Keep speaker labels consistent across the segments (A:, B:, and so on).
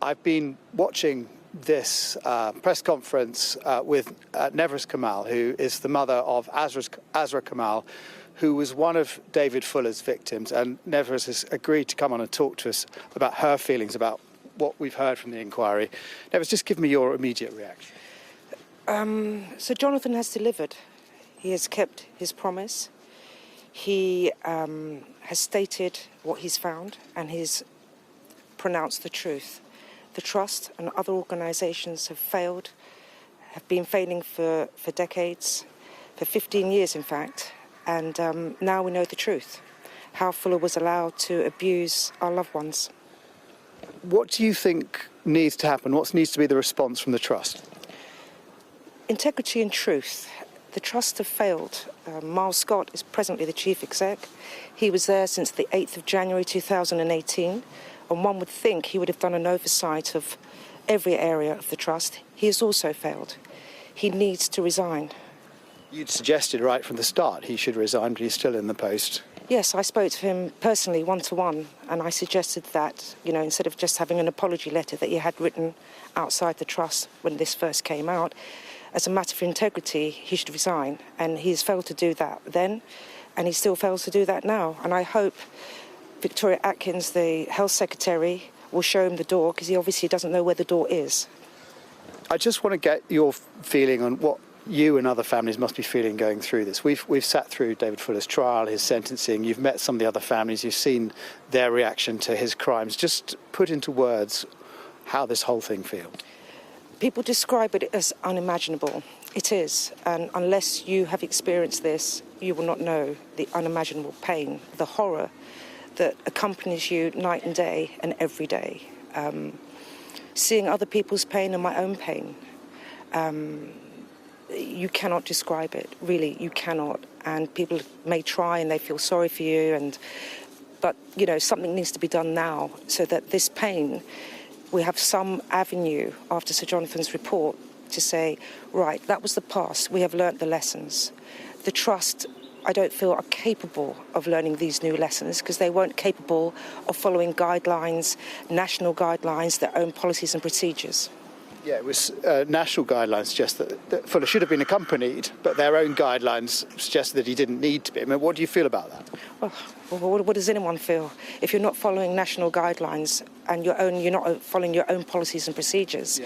A: I've been watching this press conference with Nevres Kemal, who is the mother of Asra Kemal, who was one of David Fuller's victims. And Nevres has agreed to come on and talk to us about her feelings about what we've heard from the inquiry. Nevres, just give me your immediate reaction.
B: So Jonathan has delivered. He has kept his promise. He has stated what he's found, and he's pronounced the truth. The Trust and other organisations have failed, have been failing for decades, for 15 years in fact, and now we know the truth, how Fuller was allowed to abuse our loved ones.
A: What do you think needs to happen? What needs to be the response from the Trust?
B: Integrity and truth. The Trust have failed. Miles Scott is presently the Chief Exec. He was there since the 8th of January 2018. And one would think he would have done an oversight of every area of the Trust. He has also failed. He needs to resign.
A: You'd suggested right from the start he should resign, but he's still in the post.
B: Yes, I spoke to him personally one-to-one, and I suggested that, instead of just having an apology letter that he had written outside the Trust when this first came out, as a matter of integrity, he should resign. And he's failed to do that then, and he still fails to do that now. And I hope Victoria Atkins, the Health Secretary, will show him the door, because he obviously doesn't know where the door is.
A: I just want to get your feeling on what you and other families must be feeling going through this. We've sat through David Fuller's trial, his sentencing. You've met some of the other families. You've seen their reaction to his crimes. Just put into words how this whole thing feels.
B: People describe it as unimaginable. It is. And unless you have experienced this, you will not know the unimaginable pain, the horror that accompanies you night and day and every day. Seeing other people's pain and my own pain, you cannot describe it, really, you cannot. And people may try and they feel sorry for you, but something needs to be done now so that this pain, we have some avenue after Sir Jonathan's report to say, right, that was the past, we have learnt the lessons. The Trust, I don't feel, are capable of learning these new lessons because they weren't capable of following guidelines, national guidelines, their own policies and procedures.
A: Yeah, it was national guidelines suggest that Fuller should have been accompanied, but their own guidelines suggested that he didn't need to be. I mean, what do you feel about that?
B: Well, what does anyone feel? If you're not following national guidelines and you're not following your own policies and procedures,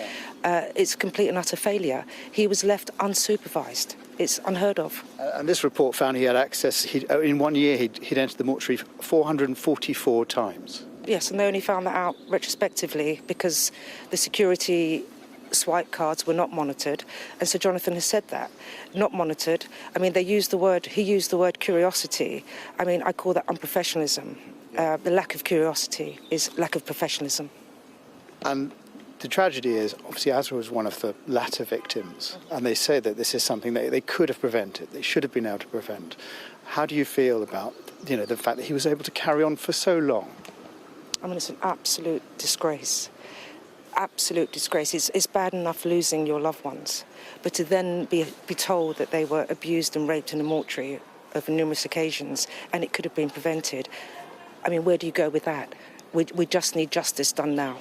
B: it's complete and utter failure. He was left unsupervised. It's unheard of. And
A: this report found he had access, in 1 year he'd entered the mortuary 444 times.
B: Yes, and they only found that out retrospectively because the security swipe cards were not monitored, and Sir Jonathan has said that, not monitored. I mean, he used the word curiosity. I mean, I call that unprofessionalism. The lack of curiosity is lack of professionalism.
A: And the tragedy is, obviously, Asra was one of the latter victims, and they say that this is something that they could have prevented, they should have been able to prevent. How do you feel about, the fact that he was able to carry on for so long?
B: I mean, it's an absolute disgrace. Absolute disgrace. It's bad enough losing your loved ones, but to then be told that they were abused and raped in a mortuary over numerous occasions and it could have been prevented. I mean, where do you go with that? We just need justice done now.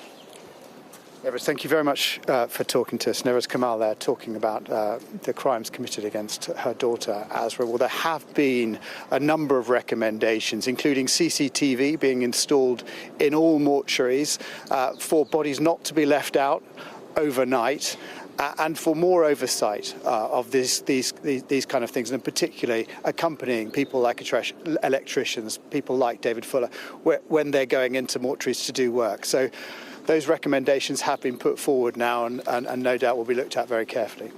A: Nevres, thank you very much for talking to us. Nevres Kemal there talking about the crimes committed against her daughter, Asra. Well, there have been a number of recommendations, including CCTV being installed in all mortuaries for bodies not to be left out overnight, and for more oversight of these kind of things, and particularly accompanying people like electricians, people like David Fuller, when they're going into mortuaries to do work. So those recommendations have been put forward now and no doubt will be looked at very carefully.